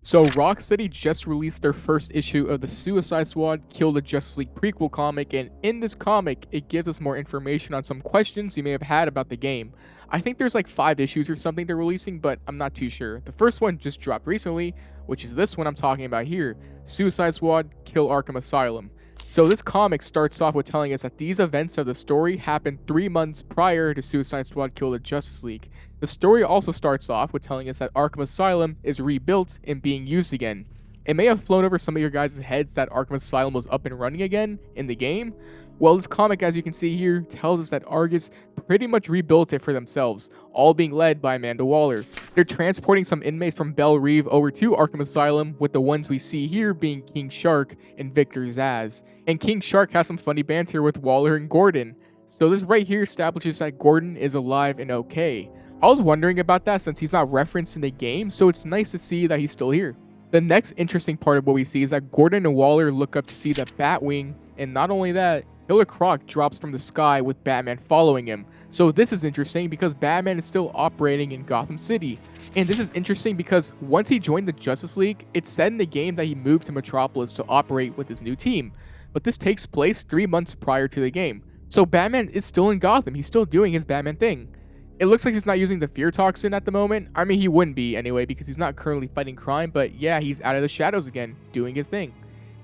So Rocksteady just released their first issue of the Suicide Squad Kill the Justice League prequel comic, and in this comic, it gives us more information on some questions you may have had about the game. I think there's like 5 issues or something they're releasing, but I'm not too sure. The first one just dropped recently, which is this one I'm talking about here, Suicide Squad Kill Arkham Asylum. So this comic starts off with telling us that these events of the story happened 3 months prior to Suicide Squad Kill the Justice League. The story also starts off with telling us that Arkham Asylum is rebuilt and being used again. It may have flown over some of your guys' heads that Arkham Asylum was up and running again in the game. Well, this comic, as you can see here, tells us that Argus pretty much rebuilt it for themselves, all being led by Amanda Waller. They're transporting some inmates from Belle Reve over to Arkham Asylum, with the ones we see here being King Shark and Victor Zsasz. And King Shark has some funny banter with Waller and Gordon. So this right here establishes that Gordon is alive and okay. I was wondering about that since he's not referenced in the game, so it's nice to see that he's still here. The next interesting part of what we see is that Gordon and Waller look up to see the Batwing, and not only that, Killer Croc drops from the sky with Batman following him. So this is interesting because Batman is still operating in Gotham City. And this is interesting because once he joined the Justice League, it said in the game that he moved to Metropolis to operate with his new team. But this takes place 3 months prior to the game. So Batman is still in Gotham, he's still doing his Batman thing. It looks like he's not using the fear toxin at the moment. I mean, he wouldn't be anyway because he's not currently fighting crime, but yeah, he's out of the shadows again, doing his thing.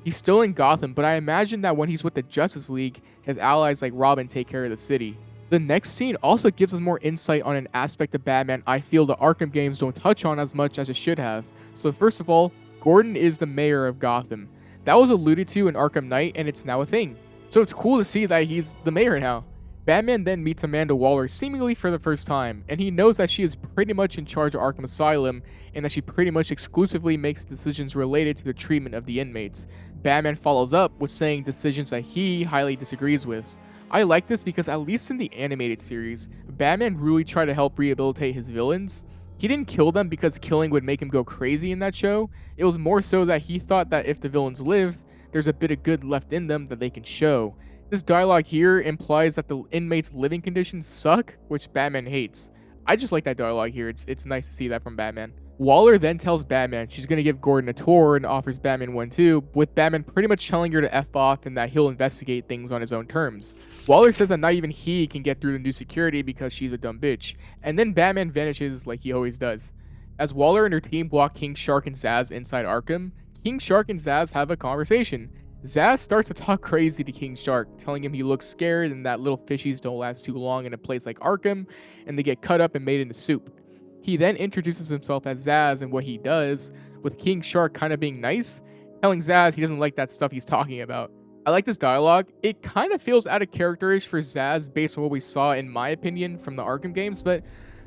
He's still in Gotham, but I imagine that when he's with the Justice League, his allies like Robin take care of the city. The next scene also gives us more insight on an aspect of Batman I feel the Arkham games don't touch on as much as it should have. So first of all, Gordon is the mayor of Gotham. That was alluded to in Arkham Knight, and it's now a thing. So it's cool to see that he's the mayor now. Batman then meets Amanda Waller seemingly for the first time, and he knows that she is pretty much in charge of Arkham Asylum, and that she pretty much exclusively makes decisions related to the treatment of the inmates. Batman follows up with saying decisions that he highly disagrees with. I like this because at least in the animated series, Batman really tried to help rehabilitate his villains. He didn't kill them because killing would make him go crazy in that show. It was more so that he thought that if the villains lived, there's a bit of good left in them that they can show. This dialogue here implies that the inmates' living conditions suck, which Batman hates. I just like that dialogue here, it's nice to see that from Batman. Waller then tells Batman she's going to give Gordon a tour and offers Batman one too, with Batman pretty much telling her to F off and that he'll investigate things on his own terms. Waller says that not even he can get through the new security because she's a dumb bitch, and then Batman vanishes like he always does. As Waller and her team walk King Shark and Zsasz inside Arkham, King Shark and Zsasz have a conversation. Zsasz starts to talk crazy to King Shark, telling him he looks scared and that little fishies don't last too long in a place like Arkham, and they get cut up and made into soup. He then introduces himself as Zsasz and what he does, with King Shark kind of being nice, telling Zsasz he doesn't like that stuff he's talking about. I like this dialogue. It kind of feels out of character-ish for Zsasz based on what we saw, in my opinion, from the Arkham games, but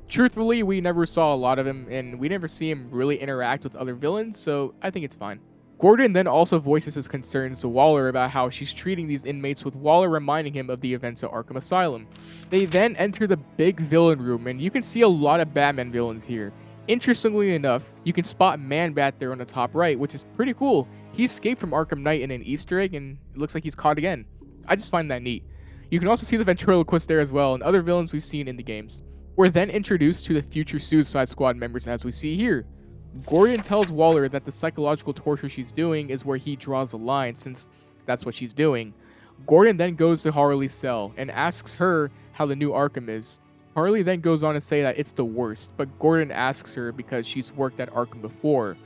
truthfully, we never saw a lot of him, and we never see him really interact with other villains, so I think it's fine. Gordon then also voices his concerns to Waller about how she's treating these inmates, with Waller reminding him of the events at Arkham Asylum. They then enter the big villain room, and you can see a lot of Batman villains here. Interestingly enough, you can spot Man-Bat there on the top right, which is pretty cool. He escaped from Arkham Knight in an Easter egg, and it looks like he's caught again. I just find that neat. You can also see the ventriloquist there as well, and other villains we've seen in the games. We're then introduced to the future Suicide Squad members as we see here. Gordon tells Waller that the psychological torture she's doing is where he draws the line, since that's what she's doing. Gordon then goes to Harley's cell and asks her how the new Arkham is. Harley then goes on to say that it's the worst, but Gordon asks her because she's worked at Arkham before.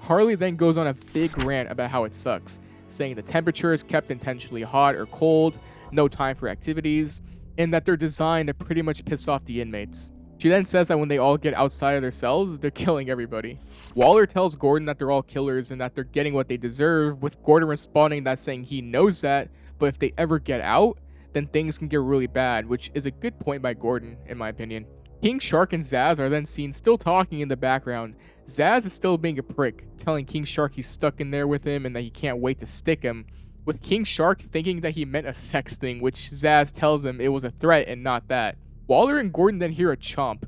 Harley then goes on a big rant about how it sucks, saying the temperature is kept intentionally hot or cold, no time for activities, and that they're designed to pretty much piss off the inmates. She then says that when they all get outside of their cells, they're killing everybody. Waller tells Gordon that they're all killers and that they're getting what they deserve, with Gordon responding that saying he knows that, but if they ever get out, then things can get really bad, which is a good point by Gordon, in my opinion. King Shark and Zsasz are then seen still talking in the background. Zsasz is still being a prick, telling King Shark he's stuck in there with him and that he can't wait to stick him, with King Shark thinking that he meant a sex thing, which Zsasz tells him it was a threat and not that. Waller and Gordon then hear a chomp,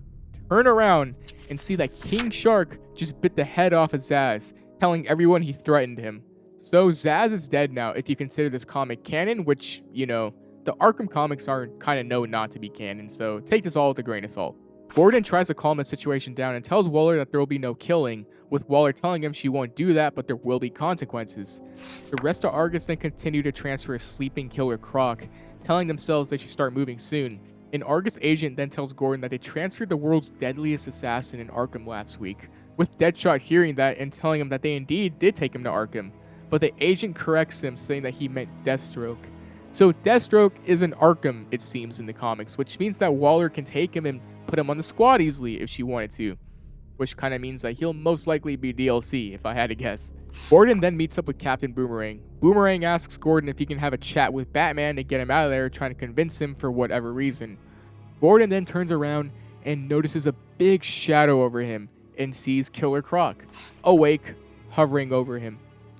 turn around, and see that King Shark just bit the head off of Zsasz, telling everyone he threatened him. So Zsasz is dead now if you consider this comic canon, which, you know, the Arkham comics are kind of known not to be canon, so take this all with a grain of salt. Gordon tries to calm the situation down and tells Waller that there will be no killing, with Waller telling him she won't do that, but there will be consequences. The rest of Argus then continue to transfer a sleeping Killer Croc, telling themselves they should start moving soon. An Argus agent then tells Gordon that they transferred the world's deadliest assassin in Arkham last week, with Deadshot hearing that and telling him that they indeed did take him to Arkham, but the agent corrects him, saying that he meant Deathstroke. So Deathstroke is in Arkham, it seems, in the comics, which means that Waller can take him and put him on the squad easily if she wanted to, which kind of means that he'll most likely be DLC, if I had to guess. Gordon then meets up with Captain Boomerang. Boomerang asks Gordon if he can have a chat with Batman to get him out of there, trying to convince him for whatever reason. Gordon then turns around and notices a big shadow over him and sees Killer Croc, awake, hovering over him.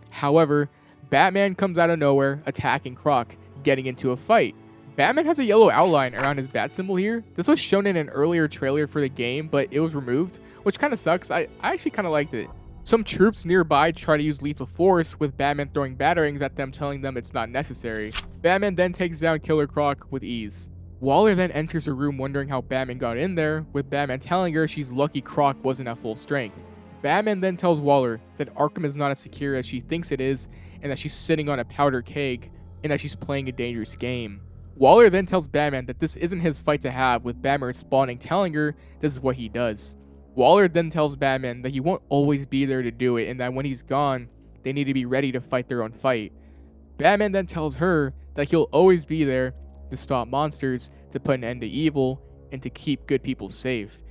However, Batman comes out of nowhere, attacking Croc, getting into a fight. Batman has a yellow outline around his bat symbol here. This was shown in an earlier trailer for the game, but it was removed, which kind of sucks. I actually kind of liked it. Some troops nearby try to use lethal force, with Batman throwing batarangs at them, telling them it's not necessary. Batman then takes down Killer Croc with ease. Waller then enters her room wondering how Batman got in there, with Batman telling her she's lucky Croc wasn't at full strength. Batman then tells Waller that Arkham is not as secure as she thinks it is, and that she's sitting on a powder keg, and that she's playing a dangerous game. Waller then tells Batman that this isn't his fight to have, with Batman responding, telling her this is what he does. Waller then tells Batman that he won't always be there to do it, and that when he's gone, they need to be ready to fight their own fight. Batman then tells her that he'll always be there to stop monsters, to put an end to evil, and to keep good people safe.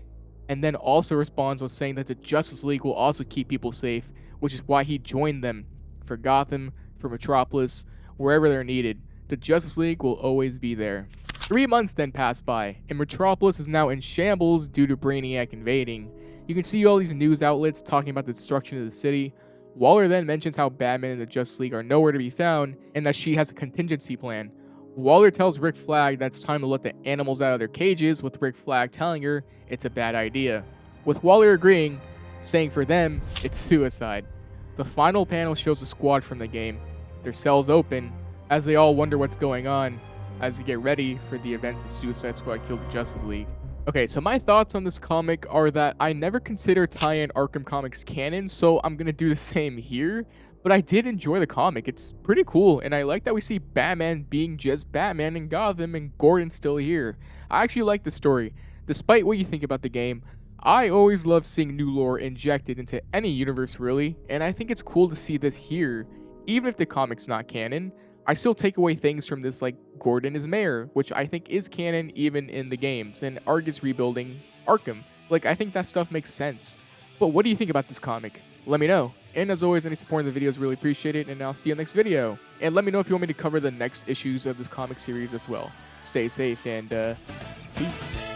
And then also responds with saying that the Justice League will also keep people safe, which is why he joined them. For Gotham, for Metropolis, wherever they're needed, the Justice League will always be there. 3 months then pass by, and Metropolis is now in shambles due to Brainiac invading. You can see all these news outlets talking about the destruction of the city. Waller then mentions how Batman and the Justice League are nowhere to be found, and that she has a contingency plan. Waller tells Rick Flag that it's time to let the animals out of their cages, with Rick Flag telling her it's a bad idea, with Waller agreeing, saying for them, it's suicide. The final panel shows the squad from the game. Their cells open, as they all wonder what's going on, as they get ready for the events of Suicide Squad Kill the Justice League. Okay, so my thoughts on this comic are that I never consider tie-in Arkham comics canon, so I'm gonna do the same here. But I did enjoy the comic. It's pretty cool, and I like that we see Batman being just Batman in Gotham and Gordon still here. I actually like the story. Despite what you think about the game, I always love seeing new lore injected into any universe really, and I think it's cool to see this here. Even if the comic's not canon, I still take away things from this, like Gordon is mayor, which I think is canon even in the games, and Argus rebuilding Arkham. Like, I think that stuff makes sense. But what do you think about this comic? Let me know. And as always, any support in the video is really appreciated, and I'll see you next video. And let me know if you want me to cover the next issues of this comic series as well. Stay safe, and peace.